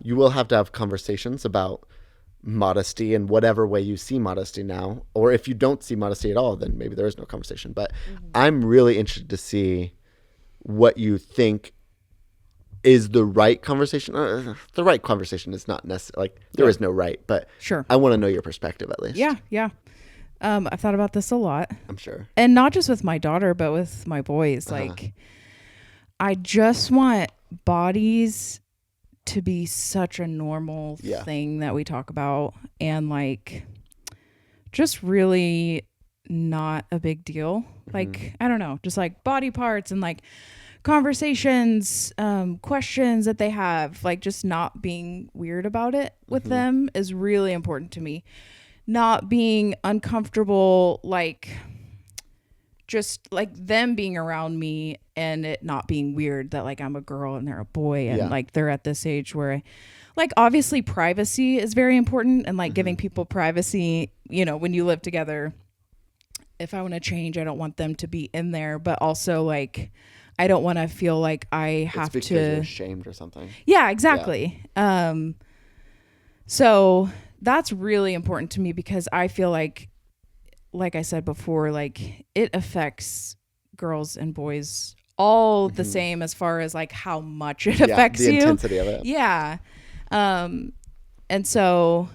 you will have to have conversations about modesty in whatever way you see modesty now, or if you don't see modesty at all, then maybe there is no conversation. But I'm really interested to see what you think is the right conversation. The right conversation is not necessarily, like, there is no right, but sure, I want to know your perspective at least. Yeah. I've thought about this a lot. I'm sure. And not just with my daughter, but with my boys. Like, I just want bodies to be such a normal thing that we talk about, and like just really not a big deal. Like, I don't know, just like body parts and like conversations, questions that they have, like just not being weird about it with them is really important to me. Not being uncomfortable, like just like them being around me and it not being weird that like I'm a girl and they're a boy, and like they're at this age where like obviously privacy is very important, and like giving people privacy, you know, when you live together. If I want to change, I don't want them to be in there, but also like I don't want to feel like I have because to you're ashamed or something. Yeah, exactly. So that's really important to me because I feel like I said before, like it affects girls and boys all the same as far as like how much it affects the you. intensity of it. Yeah. And so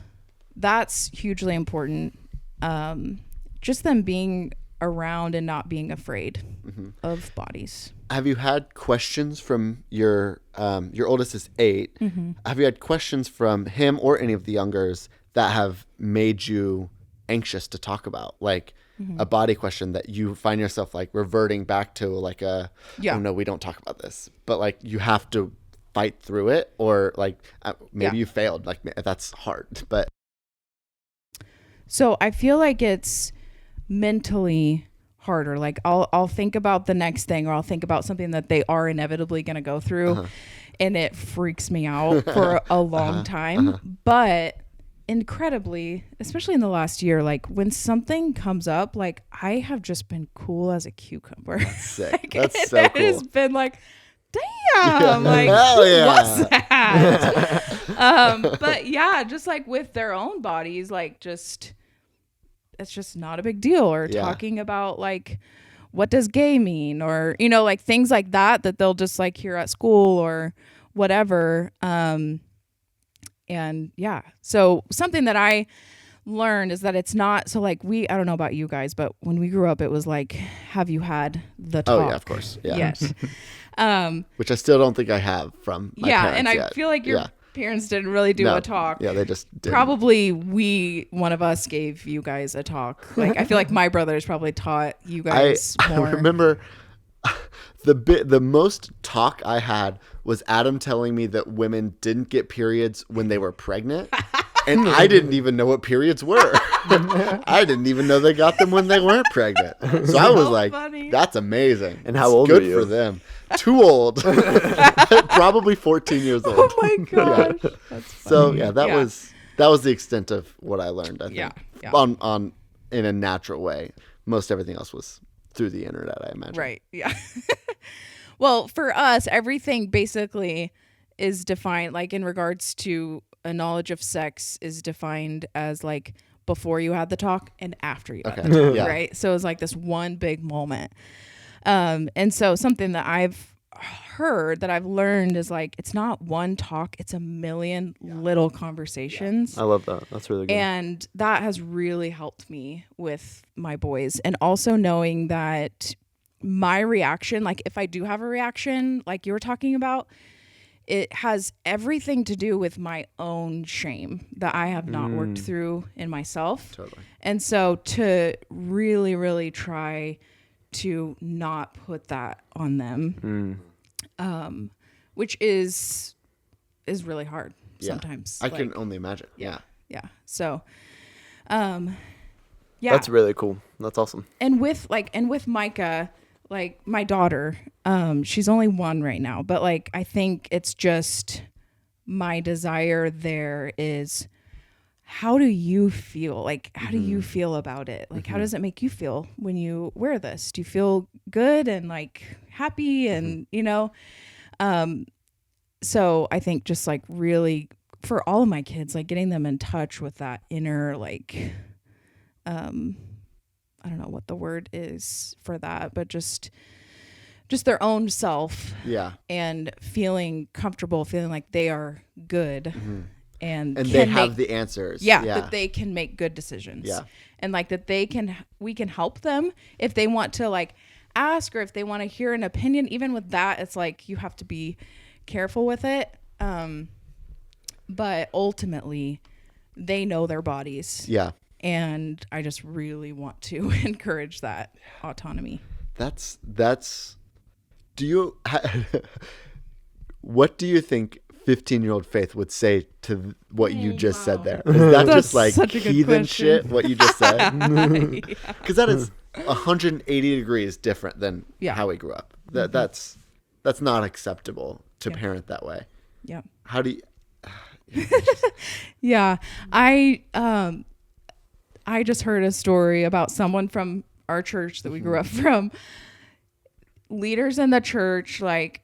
that's hugely important. Just them being around and not being afraid of bodies. Have you had questions from your oldest is 8. Have you had questions from him or any of the youngers that have made you anxious to talk about, like a body question that you find yourself like reverting back to, like oh no, we don't talk about this, but like you have to fight through it, or like maybe you failed, like that's hard, but so I feel like it's mentally harder. Like I'll think about the next thing, or I'll think about something that they are inevitably going to go through, and it freaks me out for a long time. But incredibly, especially in the last year, like when something comes up, like I have just been cool as a cucumber. That's sick. Like, That's so cool. It has been like, damn, like Hell yeah. what's that? But yeah, just like with their own bodies, like just it's just not a big deal. Or talking about like, what does gay mean, or you know, like things like that they'll just like hear at school or whatever. And yeah, so something that I learned is that it's not so like I don't know about you guys, but when we grew up, it was like, have you had the talk? Oh yeah, of course. Yeah. Yes. Which I still don't think I have from my parents and I yet. feel like your parents didn't really do a talk. Yeah, they just didn't. Probably one of us gave you guys a talk. Like I feel like my brothers probably taught you guys more. I remember the most talk I had was Adam telling me that women didn't get periods when they were pregnant. And I didn't even know what periods were. I didn't even know they got them when they weren't pregnant. So I was like, funny. That's amazing. And how old were you? Good for them. Too old. Probably 14 years old. Oh my gosh. Yeah. That's funny. So yeah, that was the extent of what I learned, I think. Yeah. On in a natural way. Most everything else was through the internet, I imagine. Right. Yeah. Well, for us, everything basically is defined, like in regards to a knowledge of sex is defined as like before you had the talk and after you had the talk, Yeah. right? So it's like this one big moment. And so something that I've heard, that I've learned is like, it's not one talk, it's a million little conversations. I love that. That's really good. And that has really helped me with my boys. And also knowing that my reaction, like if I do have a reaction, like you were talking about, it has everything to do with my own shame that I have not worked through in myself. Totally. And so to really, really try to not put that on them, which is really hard sometimes. I can only imagine. Yeah. Yeah. So, yeah. That's really cool. That's awesome. And with Micah, like my daughter, she's only 1 right now, but like I think it's just my desire there is, how do you feel? Like, how do you feel about it? Like, how does it make you feel when you wear this? Do you feel good and like happy and, you know? So I think just like really for all of my kids, like getting them in touch with that inner, like, I don't know what the word is for that, but just their own self. Yeah. And feeling comfortable, feeling like they are good. And they have the answers. Yeah, that they can make good decisions. Yeah. And like that we can help them if they want to like ask, or if they want to hear an opinion. Even with that, it's like you have to be careful with it. But ultimately they know their bodies. Yeah. And I just really want to encourage that autonomy. That's what do you think 15-year-old Faith would say to what you just said there? Is that just like heathen shit, what you just said? Because that is 180 degrees different than how we grew up. That's not acceptable to parent that way. Yeah. How do you... Yeah. I just heard a story about someone from our church that we grew up from. Leaders in the church like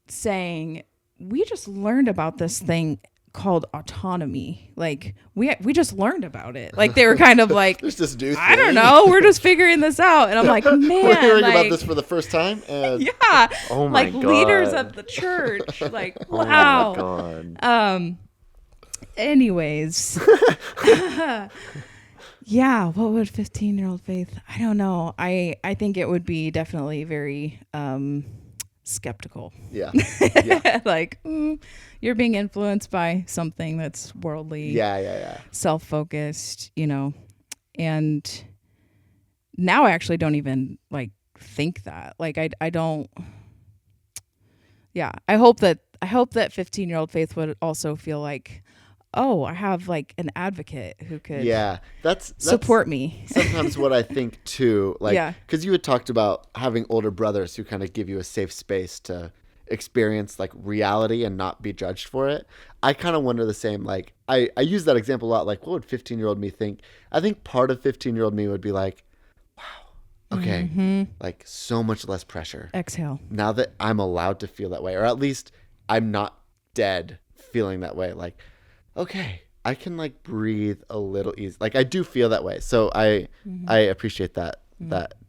saying, we just learned about this thing called autonomy. Like we just learned about it. Like they were kind of like, there's this new thing. I don't know, we're just figuring this out. And I'm like, man, we're hearing like, about this for the first time. And yeah. Oh my like God. leaders of the church. Like, wow. Oh my God. Anyways. Yeah, what would 15-year-old Faith? I don't know. I think it would be definitely very skeptical. Yeah. Like, you're being influenced by something that's worldly. Yeah. Self-focused, you know. And now I actually don't even like think that. Like I don't. Yeah, I hope that 15-year-old Faith would also feel like, oh, I have like an advocate who could that's support me. Sometimes what I think too, like, Yeah. because you had talked about having older brothers who kind of give you a safe space to experience like reality and not be judged for it. I kind of wonder the same. Like, I use that example a lot. Like, what would 15-year-old me think? I think part of 15-year-old me would be like, wow, okay, like so much less pressure. Exhale. Now that I'm allowed to feel that way, or at least I'm not dead feeling that way. Like, okay, I can like breathe a little easy. Like, I do feel that way. So I appreciate that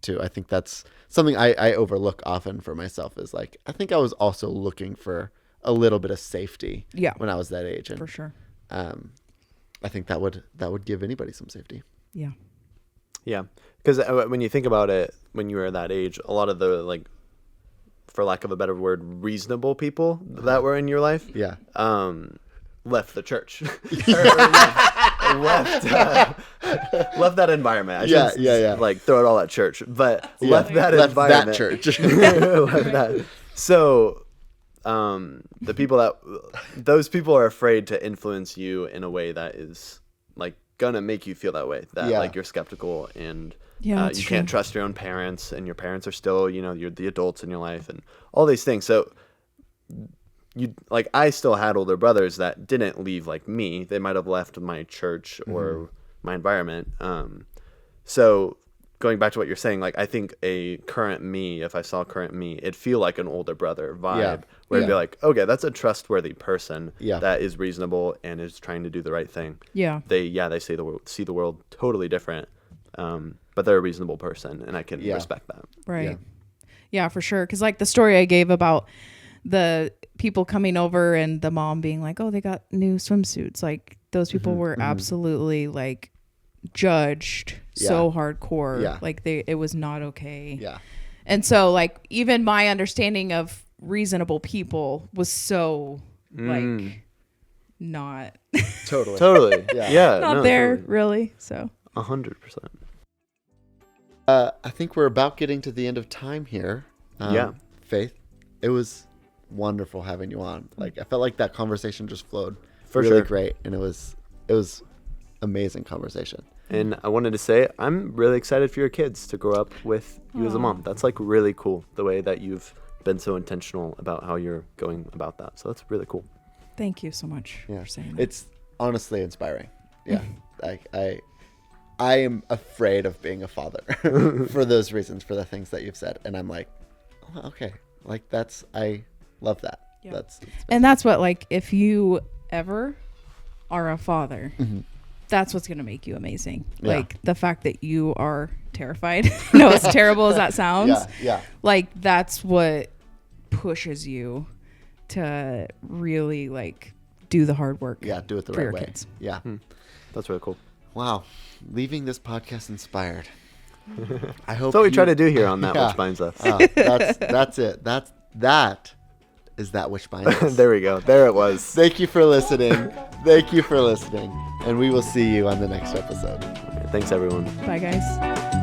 too. I think that's something I overlook often for myself, is like, I think I was also looking for a little bit of safety when I was that age. And for sure. I think that would give anybody some safety. Yeah. Yeah. Because when you think about it, when you were that age, a lot of the, like, for lack of a better word, reasonable people that were in your life left the church. left that environment. I shouldn't like throw it all at church, but left that environment. That church. Left that. So the people those people are afraid to influence you in a way that is like gonna make you feel that way, that like you're skeptical and you can't trust your own parents, and your parents are still, you're the adults in your life and all these things. So I still had older brothers that didn't leave like me. They might have left my church or my environment. So going back to what you're saying, like, I think a current me, if I saw current me, it'd feel like an older brother vibe, where it'd be like, okay, that's a trustworthy person that is reasonable and is trying to do the right thing. Yeah. They see the world totally different. But they're a reasonable person, and I can respect that. Right. Yeah, for sure. Because like the story I gave about the people coming over and the mom being like, oh, they got new swimsuits. Like, those people were absolutely like judged so hardcore. Yeah. Like, it was not okay. Yeah. And so like even my understanding of reasonable people was so like not totally. Yeah. Not there totally. Really. So 100%. I think we're about getting to the end of time here. Faith, it was wonderful having you on. Like, I felt like that conversation just flowed really great, and it was amazing conversation. And I wanted to say, I'm really excited for your kids to grow up with you as a mom. That's like really cool, the way that you've been so intentional about how you're going about that. So that's really cool. Thank you so much for saying that. It's honestly inspiring. Yeah. Like, I am afraid of being a father for those reasons, for the things that you've said. And I'm like, oh, okay. Like, I love that. Yeah. That's what, like, if you ever are a father, that's what's going to make you amazing. Yeah. Like, the fact that you are terrified, as terrible as that sounds. Yeah. Like, that's what pushes you to really, like, do the hard work. Yeah. Do it the right way. Kids. Yeah. That's really cool. Wow. Leaving this podcast inspired. I hope that's what we try to do here on That Which Binds Us. That's it. That is That Which Binds Us. There we go. There it was. Thank you for listening. And we will see you on the next episode. Thanks, everyone. Bye, guys.